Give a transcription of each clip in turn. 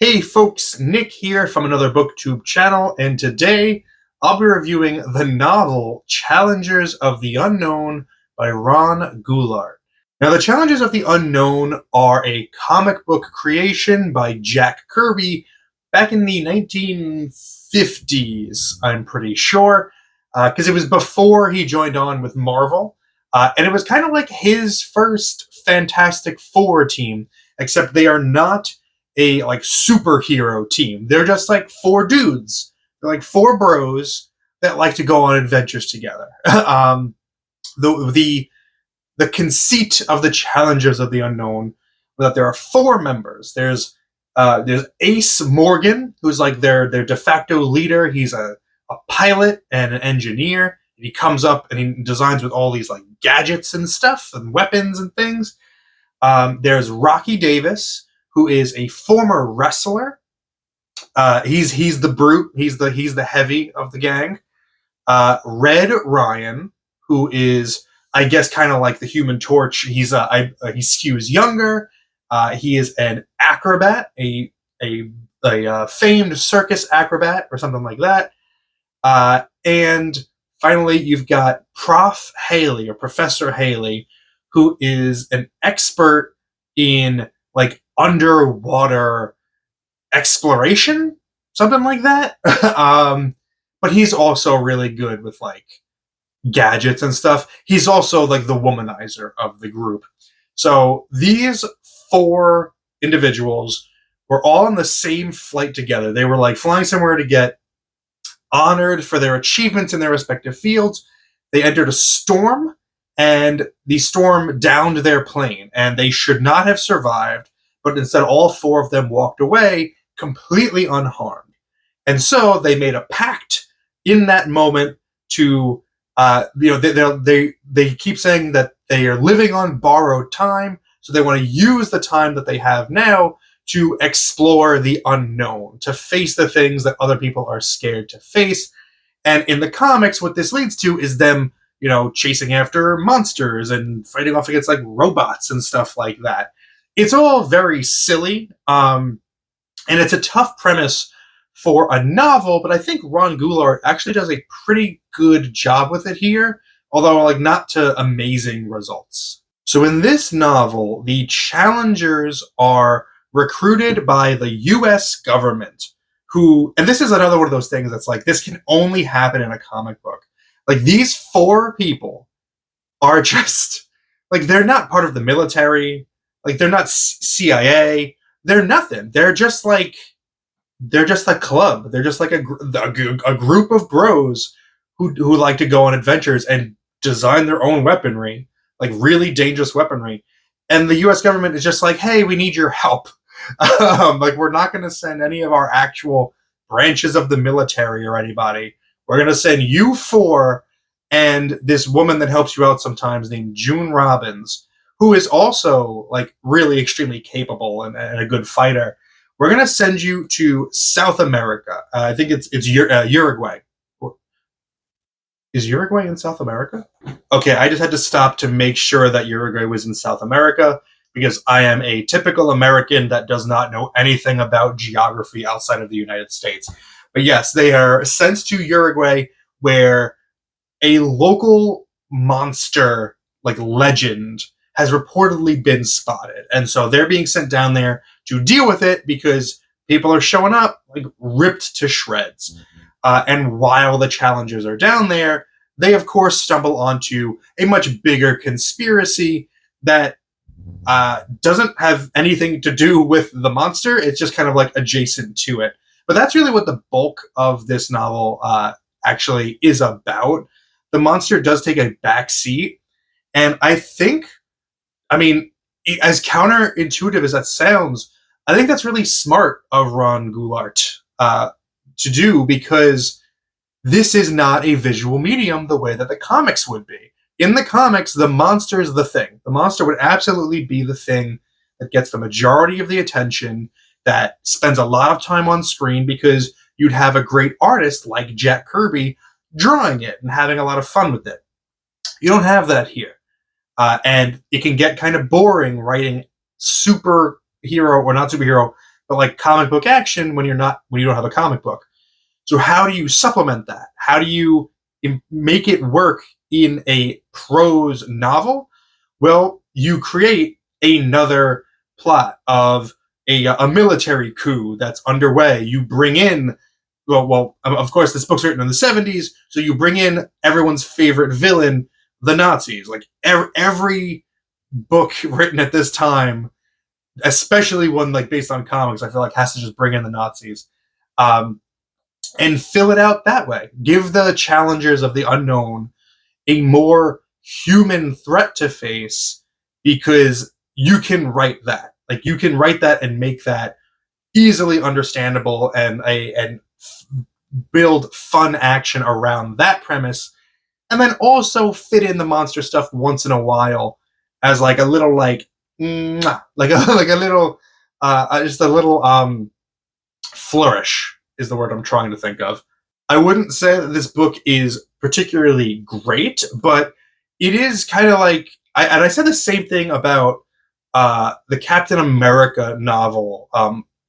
Hey folks, Nick here from Another BookTube channel, and today I'll be reviewing the novel Challengers of the Unknown by Ron Goulart. Now, the Challengers of the Unknown are a comic book creation by Jack Kirby back in the 1950s, I'm pretty sure, because it was before he joined on with Marvel, and it was kind of like his first Fantastic Four team, except they are not a superhero team. They're just like four dudes. They're like four bros that like to go on adventures together. The the conceit of the Challengers of the Unknown that there are four members. There's Ace Morgan, who's like their de facto leader. He's a pilot and an engineer. He comes up and he designs with all these like gadgets and stuff and weapons and things. There's Rocky Davis, who is a former wrestler. He's the brute. He's the heavy of the gang. Red Ryan, who is, I guess, kind of like the Human Torch. He skews younger. He is an acrobat, a famed circus acrobat or something like that. And finally, you've got Prof. Haley or Professor Haley, who is an expert in like underwater exploration, something like that. But he's also really good with like gadgets and stuff. He's also like the womanizer of the group. So these four individuals were all on the same flight together. They were like flying somewhere to get honored for their achievements in their respective fields. They entered a storm, and the storm downed their plane, and they should not have survived, but instead all four of them walked away completely unharmed. And so they made a pact in that moment to, they keep saying that they are living on borrowed time, so they want to use the time that they have now to explore the unknown, to face the things that other people are scared to face. And in the comics, what this leads to is them, chasing after monsters and fighting off against like robots and stuff like that. It's all very silly, and it's a tough premise for a novel, but I think Ron Goulart actually does a pretty good job with it here, although like not to amazing results. So in this novel, the challengers are recruited by the US government, and this is another one of those things that's like, this can only happen in a comic book. Like, these four people are just, like, they're not part of the military, like, they're not CIA, they're nothing. They're just a club. They're just like a group of bros who like to go on adventures and design their own weaponry, like really dangerous weaponry. And the US government is just like, hey, we need your help. Like, we're not going to send any of our actual branches of the military or anybody. We're going to send you four and this woman that helps you out sometimes named June Robbins, who is also like really extremely capable and a good fighter. We're going to send you to South America. I think it's Uruguay. Is Uruguay in South America? Okay, I just had to stop to make sure that Uruguay was in South America, because I am a typical American that does not know anything about geography outside of the United States. But yes, they are sent to Uruguay, where a local monster, like legend, has reportedly been spotted. And so they're being sent down there to deal with it because people are showing up like ripped to shreds. And while the challengers are down there, they of course stumble onto a much bigger conspiracy that doesn't have anything to do with the monster. It's just kind of like adjacent to it. But that's really what the bulk of this novel actually is about. The monster does take a back seat. And I mean, as counterintuitive as that sounds, I think that's really smart of Ron Goulart to do, because this is not a visual medium the way that the comics would be. In the comics, the monster is the thing. The monster would absolutely be the thing that gets the majority of the attention, that spends a lot of time on screen, because you'd have a great artist like Jack Kirby drawing it and having a lot of fun with it. You don't have that here. And it can get kind of boring writing superhero, or not superhero, but like comic book action when you don't have a comic book. So how do you supplement that? How do you make it work in a prose novel? Well, you create another plot of a military coup that's underway. You bring in, of course, this book's written in the 70s, so you bring in everyone's favorite villain, the Nazis. Like every book written at this time, especially one like based on comics, I feel like has to just bring in the Nazis. And fill it out that way. Give the challengers of the unknown a more human threat to face, because you can write that. Like you can write that and make that easily understandable and build fun action around that premise, and then also fit in the monster stuff once in a while as like a little like like a little just a little flourish is the word I'm trying to think of. I wouldn't say that this book is particularly great, but it is kind of like, I said the same thing about the Captain America novel,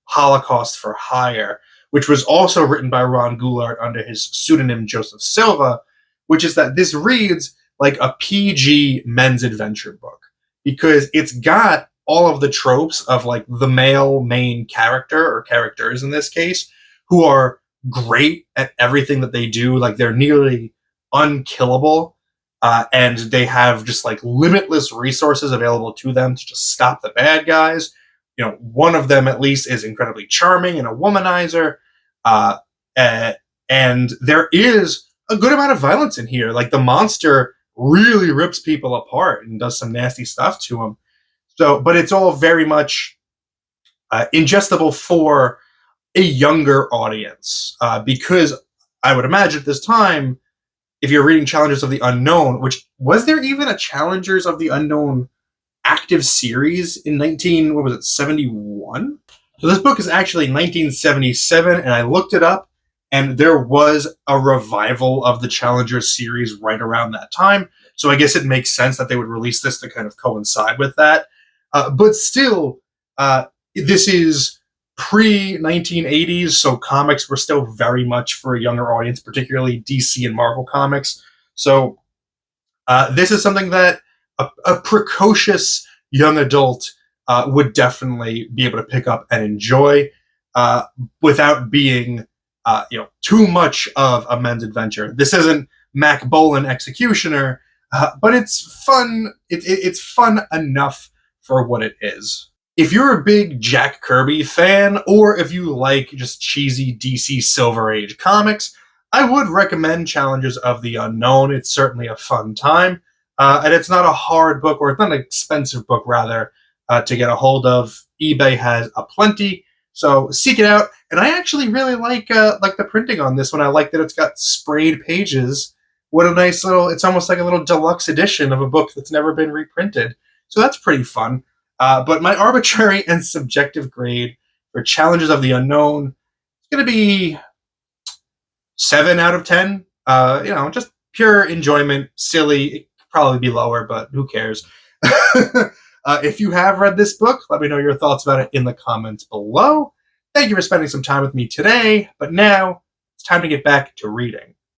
Holocaust for Hire, which was also written by Ron Goulart under his pseudonym Joseph Silva, which is that this reads like a PG men's adventure book, because it's got all of the tropes of like the male main character, or characters in this case, who are great at everything that they do. Like they're nearly unkillable, and they have just like limitless resources available to them to just stop the bad guys. You know, one of them at least is incredibly charming and a womanizer, and there is a good amount of violence in here. Like the monster really rips people apart and does some nasty stuff to them. So, but it's all very much ingestible for a younger audience, because I would imagine at this time, if you're reading Challengers of the Unknown, which was there even a Challengers of the Unknown active series in 71? So this book is actually 1977, and I looked it up, and there was a revival of the Challengers series right around that time. So I guess it makes sense that they would release this to kind of coincide with that. But still, this is pre-1980s, so comics were still very much for a younger audience, particularly DC and Marvel comics. So this is something that a precocious young adult would definitely be able to pick up and enjoy, without being too much of a men's adventure. This isn't Mac Bolan Executioner, but it's fun. It's fun enough for what it is. If you're a big Jack Kirby fan, or if you like just cheesy DC Silver Age comics, I would recommend Challengers of the Unknown. It's certainly a fun time, and it's not a hard book, or it's not an expensive book, rather, to get a hold of. eBay has aplenty, so seek it out. And I actually really like the printing on this one. I like that it's got sprayed pages. What a nice little, it's almost like a little deluxe edition of a book that's never been reprinted. So that's pretty fun. But my arbitrary and subjective grade for Challengers of the Unknown is going to be 7 out of 10. Just pure enjoyment, silly. It could probably be lower, but who cares? If you have read this book, let me know your thoughts about it in the comments below. Thank you for spending some time with me today, but now it's time to get back to reading.